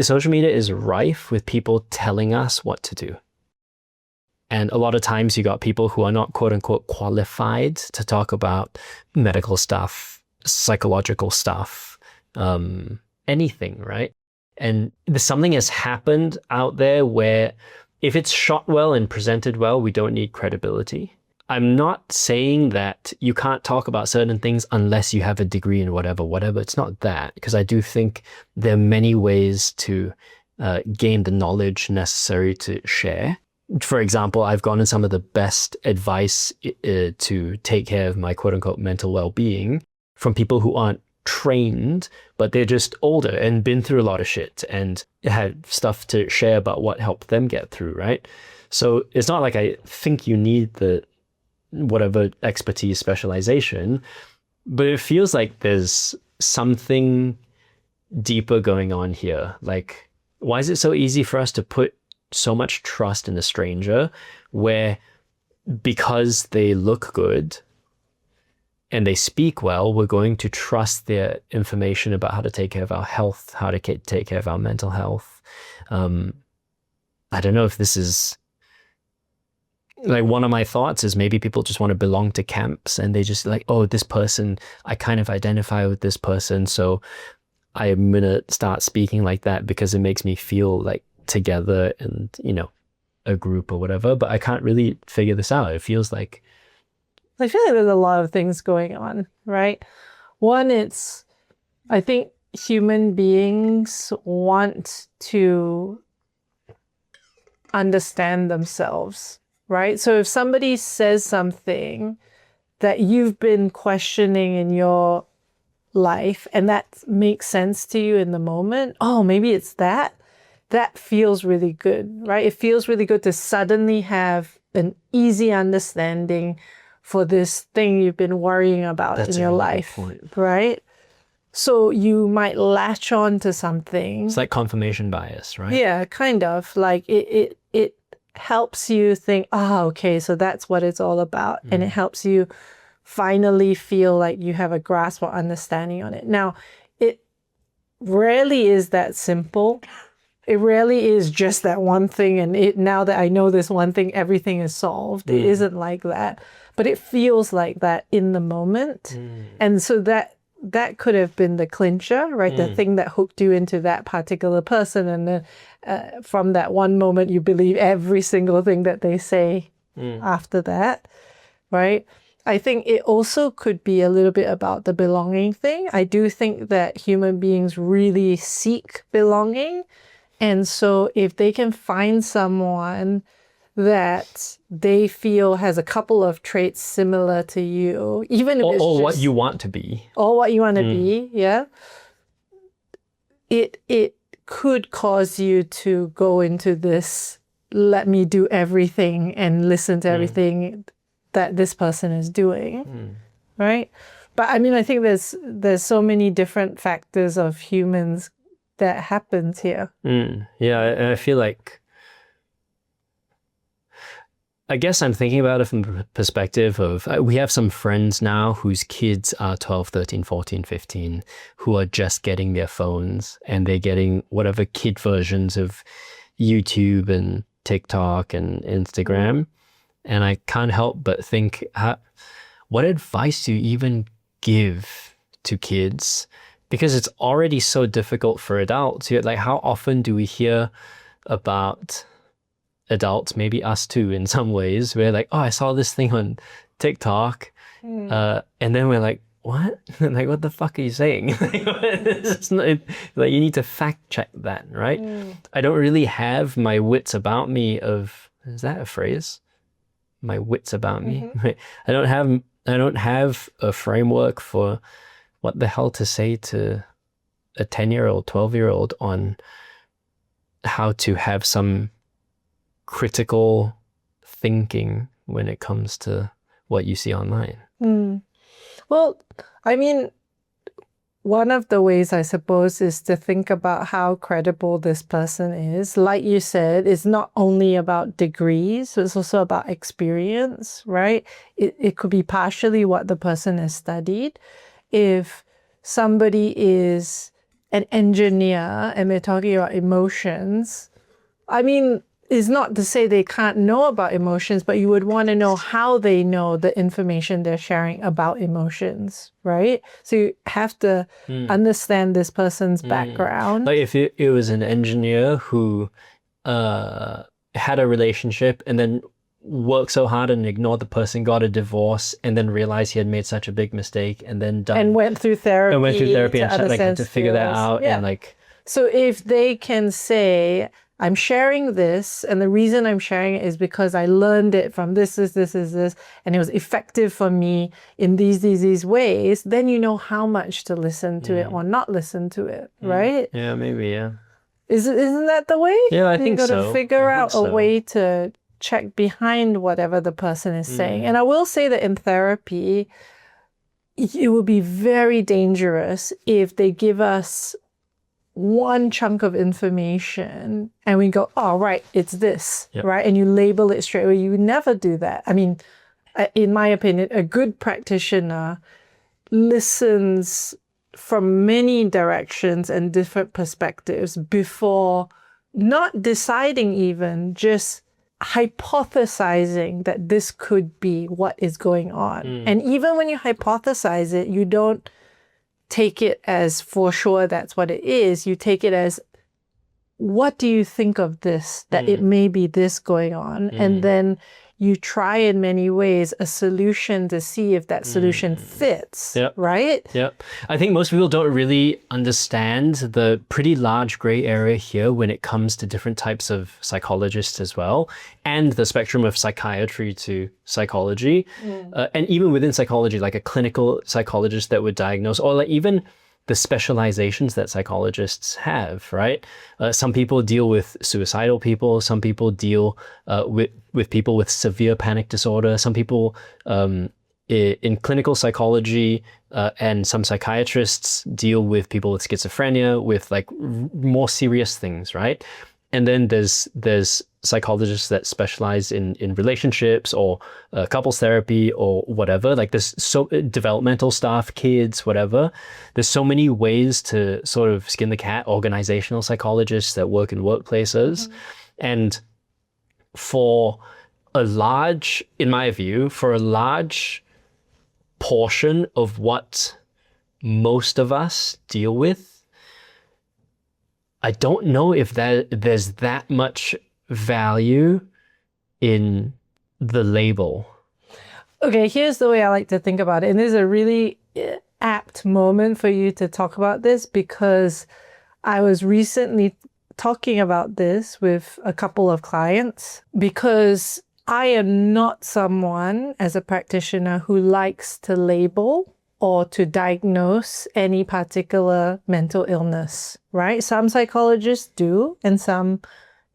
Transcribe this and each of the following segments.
social media is rife with people telling us what to do. And a lot of times you got people who are not quote unquote qualified to talk about medical stuff, psychological stuff, anything, right? And something has happened out there where if it's shot well and presented well, we don't need credibility. I'm not saying that you can't talk about certain things unless you have a degree in whatever. It's not that, because I do think there are many ways to gain the knowledge necessary to share. For example, I've gotten some of the best advice to take care of my quote unquote mental well-being from people who aren't trained, but they're just older and been through a lot of shit and had stuff to share about what helped them get through, right? So it's not like I think you need the whatever expertise specialization, but it feels like there's something deeper going on here. Like, why is it so easy for us to put so much trust in a stranger where because they look good and they speak well, we're going to trust their information about how to take care of our health, how to take care of our mental health. I don't know if this is like, one of my thoughts is maybe people just want to belong to camps and they just like, oh, this person, I kind of identify with this person, so I'm gonna start speaking like that because it makes me feel like together and, you know, a group or whatever. But I can't really figure this out. It feels like, I feel like there's a lot of things going on, right? One, I think human beings want to understand themselves, right? So if somebody says something that you've been questioning in your life and that makes sense to you in the moment, oh, maybe it's that feels really good, right? It feels really good to suddenly have an easy understanding for this thing you've been worrying about in your life, right? So you might latch on to something. It's like confirmation bias, right? Yeah, kind of. Like it helps you think, okay, so that's what it's all about. And it helps you finally feel like you have a grasp or understanding on it. Now, it rarely is that simple. It rarely is just that one thing. And now that I know this one thing, everything is solved. It isn't like that. But it feels like that in the moment. And so that could have been the clincher, right? The thing that hooked you into that particular person. And from that one moment, you believe every single thing that they say after that, right? I think it also could be a little bit about the belonging thing. I do think that human beings really seek belonging. And so if they can find someone that they feel has a couple of traits similar to you, even if it's or what you want to be. Or what you want to be, yeah. It could cause you to go into this, let me do everything and listen to everything that this person is doing, right? But I mean, I think there's so many different factors of humans that happens here. Yeah, I feel like, I guess I'm thinking about it from the perspective of, we have some friends now whose kids are 12, 13, 14, 15, who are just getting their phones and they're getting whatever kid versions of YouTube and TikTok and Instagram. And I can't help but think, what advice do you even give to kids? Because it's already so difficult for adults. Like, how often do we hear about adults, maybe us too in some ways, where like, oh, I saw this thing on TikTok, and then we're like, what? Like, what the fuck are you saying? It's not, like, you need to fact check that, right? I don't really have my wits about me of, is that a phrase? My wits about me. I don't have a framework for what the hell to say to a 10-year-old, 12-year-old on how to have some critical thinking when it comes to what you see online. Well, I mean, one of the ways, I suppose, is to think about how credible this person is. Like you said, it's not only about degrees, it's also about experience, right? It could be partially what the person has studied. If somebody is an engineer and we're talking about emotions, I mean, it's not to say they can't know about emotions, but you would want to know how they know the information they're sharing about emotions, right? So you have to understand this person's background. Like if it was an engineer who had a relationship and then worked so hard and ignored the person, got a divorce, and then realized he had made such a big mistake, and then went through therapy and had to figure that out, and like. So if they can say, I'm sharing this, and the reason I'm sharing it is because I learned it from this, and it was effective for me in these ways, then you know how much to listen to it or not listen to it, right? Yeah, maybe, yeah. Isn't that the way? Yeah, I think so. You got to figure out a way to check behind whatever the person is saying. And I will say that in therapy, it would be very dangerous if they give us one chunk of information and we go, oh, right, it's this, right? And you label it straight away. You would never do that. I mean, in my opinion, a good practitioner listens from many directions and different perspectives before not deciding even, just hypothesizing that this could be what is going on. And even when you hypothesize it, you don't take it as for sure that's what it is. You take it as, what do you think of this, that it may be this going on? And then you try in many ways a solution to see if that solution fits, right? Yep. I think most people don't really understand the pretty large gray area here when it comes to different types of psychologists as well, and the spectrum of psychiatry to psychology. And even within psychology, like a clinical psychologist that would diagnose, or like even the specializations that psychologists have, right? Some people deal with suicidal people. Some people deal with people with severe panic disorder. Some people in clinical psychology and some psychiatrists deal with people with schizophrenia, with like more serious things, right? And then there's psychologists that specialize in relationships or couples therapy or whatever. Like there's so developmental stuff, kids, whatever. There's so many ways to sort of skin the cat. Organizational psychologists that work in workplaces. And for a large, in my view, for a large portion of what most of us deal with, I don't know if there's that much value in the label. Okay, here's the way I like to think about it. And this is a really apt moment for you to talk about this, because I was recently talking about this with a couple of clients, because I am not someone as a practitioner who likes to label or to diagnose any particular mental illness, right? Some psychologists do, and some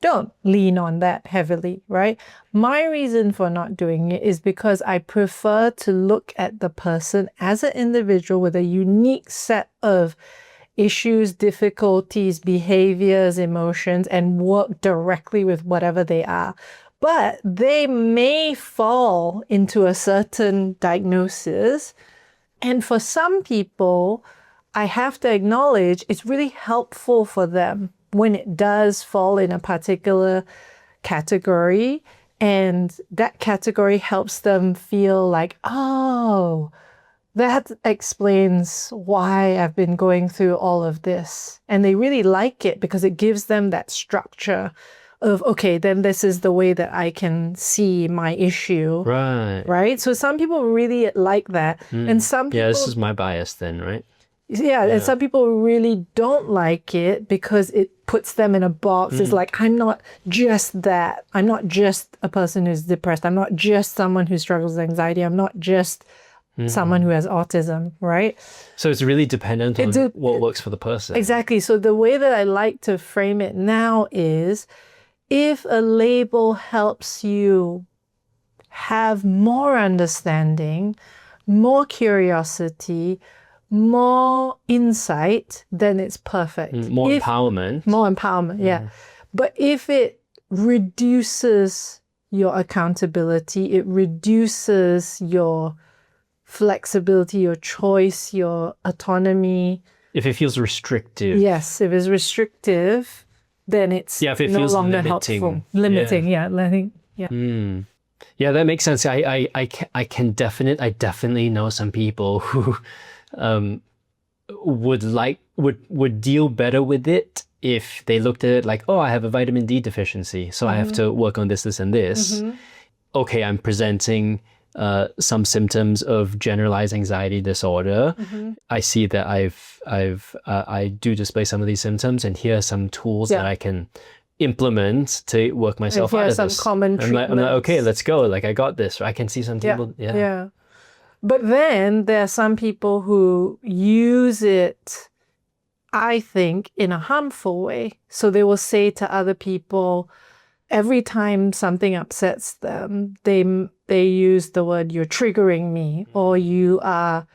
don't lean on that heavily, right? My reason for not doing it is because I prefer to look at the person as an individual with a unique set of issues, difficulties, behaviors, emotions, and work directly with whatever they are. But they may fall into a certain diagnosis. And for some people, I have to acknowledge it's really helpful for them when it does fall in a particular category, and that category helps them feel like, oh, that explains why I've been going through all of this. And they really like it because it gives them that structure of, okay, then this is the way that I can see my issue. Right. Right? So some people really like that. And some people... Yeah, this is my bias then, right? Yeah, and some people really don't like it because it puts them in a box. It's like, I'm not just that. I'm not just a person who's depressed. I'm not just someone who struggles with anxiety. I'm not just someone who has autism, right? So it's really dependent on what works for the person. Exactly. So the way that I like to frame it now is, if a label helps you have more understanding, more curiosity, more insight, then it's perfect. More empowerment. More empowerment, yeah. But if it reduces your accountability, it reduces your flexibility, your choice, your autonomy. If it feels restrictive. Yes, if it's restrictive, then it's Yeah, if it no feels longer limiting. helpful. Limiting, letting, Yeah, that makes sense. I definitely know some people who would deal better with it if they looked at it like, oh, I have a vitamin D deficiency, so I have to work on this, this, and this. Okay, I'm presenting some symptoms of generalized anxiety disorder. I see that I do display some of these symptoms, and here are some tools that I can implement to work myself out of some this. common I'm like, treatments. okay, let's go. Like, I got this. I can see some people. Yeah. But then there are some people who use it, I think, in a harmful way. So they will say to other people, every time something upsets them, they use the word, you're triggering me, or you are,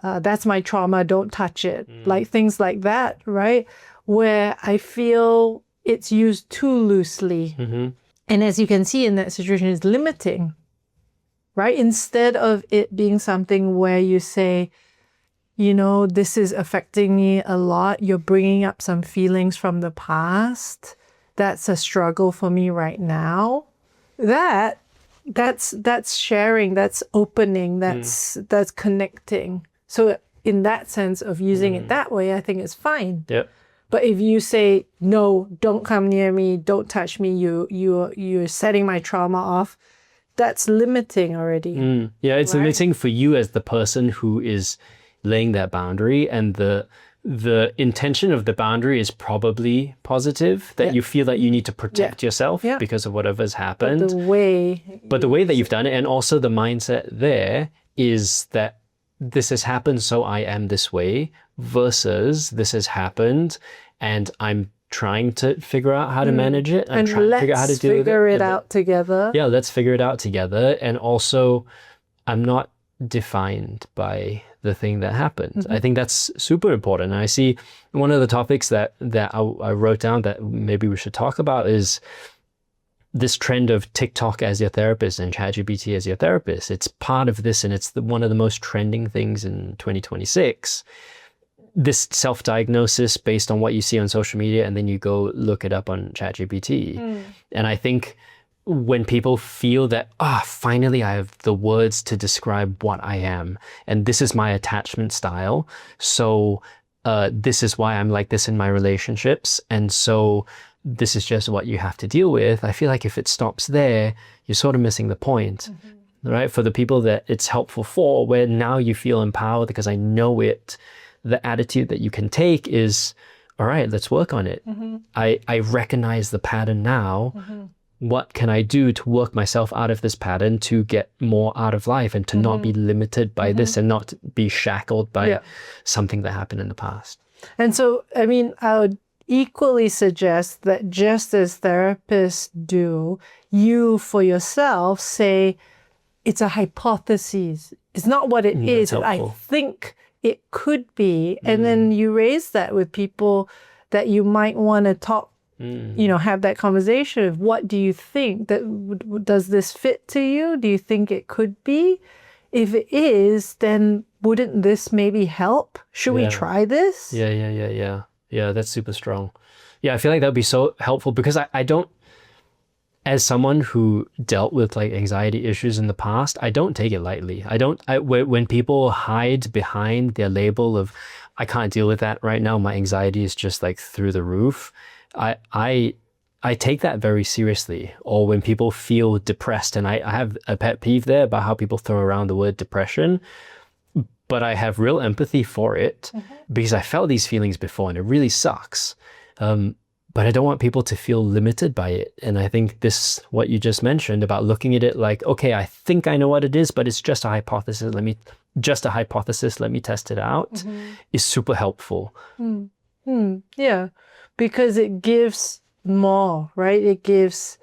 that's my trauma, don't touch it. Like things like that, right? Where I feel it's used too loosely. And as you can see in that situation, it's limiting, right? Instead of it being something where you say, this is affecting me a lot. You're bringing up some feelings from the past. That's a struggle for me right now. That's sharing, that's opening, that's connecting. So in that sense of using it that way, I think it's fine. Yep. But if you say, no, don't come near me, don't touch me, you're setting my trauma off, that's limiting already. Yeah, it's limiting for you as the person who is laying that boundary, and the intention of the boundary is probably positive, that you feel that you need to protect yourself because of whatever's happened. But the way that you've done it, and also the mindset there, is that this has happened, so I am this way, versus this has happened and I'm trying to figure out how to manage it. I'm trying to figure out how to deal with it. Figure it out together. Yeah, let's figure it out together. And also, I'm not defined by the thing that happened. I think that's super important. And I see one of the topics that I wrote down that maybe we should talk about is this trend of TikTok as your therapist and ChatGPT as your therapist. It's part of this, and it's one of the most trending things in 2026. This self-diagnosis based on what you see on social media, and then you go look it up on ChatGPT. And I think when people feel that, finally I have the words to describe what I am, and this is my attachment style, so this is why I'm like this in my relationships, and so this is just what you have to deal with. I feel like if it stops there, you're sort of missing the point, right? For the people that it's helpful for, where now you feel empowered because I know it, the attitude that you can take is, all right, let's work on it. I recognize the pattern now. What can I do to work myself out of this pattern to get more out of life, and to not be limited by this, and not be shackled by something that happened in the past? And so, I mean, I would equally suggest that just as therapists do, you for yourself say, it's a hypothesis. It's not what it is. I think it could be. And then you raise that with people that you might want to talk, have that conversation of, what do you think? Does this fit to you? Do you think it could be? If it is, then wouldn't this maybe help? Should we try this? Yeah, that's super strong. Yeah, I feel like that would be so helpful, because I don't, as someone who dealt with like anxiety issues in the past, I don't take it lightly. When people hide behind their label of, I can't deal with that right now, my anxiety is just like through the roof, I take that very seriously. Or when people feel depressed, and I have a pet peeve there about how people throw around the word depression, but I have real empathy for it, because I felt these feelings before and it really sucks. But I don't want people to feel limited by it. And I think what you just mentioned about looking at it like, okay, I think I know what it is, but it's just a hypothesis. Let me test it out, is super helpful. Yeah, because it gives more, right? It gives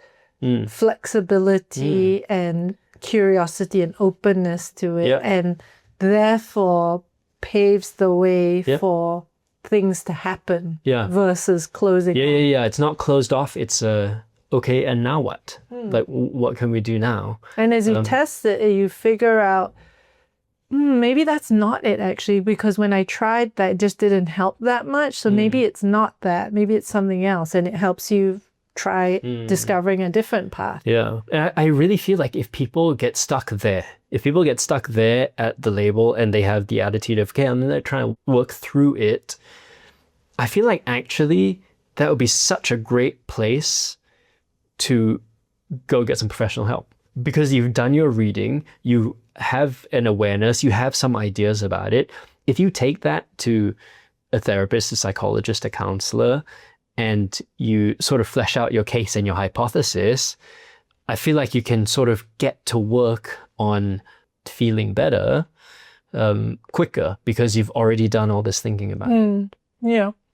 flexibility and curiosity and openness to it, and therefore paves the way for things to happen versus closing off. Yeah. It's not closed off. It's okay, and now what? Like, what can we do now? And as you test it, you figure out, maybe that's not it actually, because when I tried that, it just didn't help that much. So maybe it's not that. Maybe it's something else, and it helps you try discovering a different path. Yeah. I really feel like if people get stuck there at the label and they have the attitude of, okay, I'm going to try and work through it, I feel like actually that would be such a great place to go get some professional help, because you've done your reading, you have an awareness, you have some ideas about it. If you take that to a therapist, a psychologist, a counselor, and you sort of flesh out your case and your hypothesis, I feel like you can sort of get to work on feeling better quicker, because you've already done all this thinking about it. Yeah.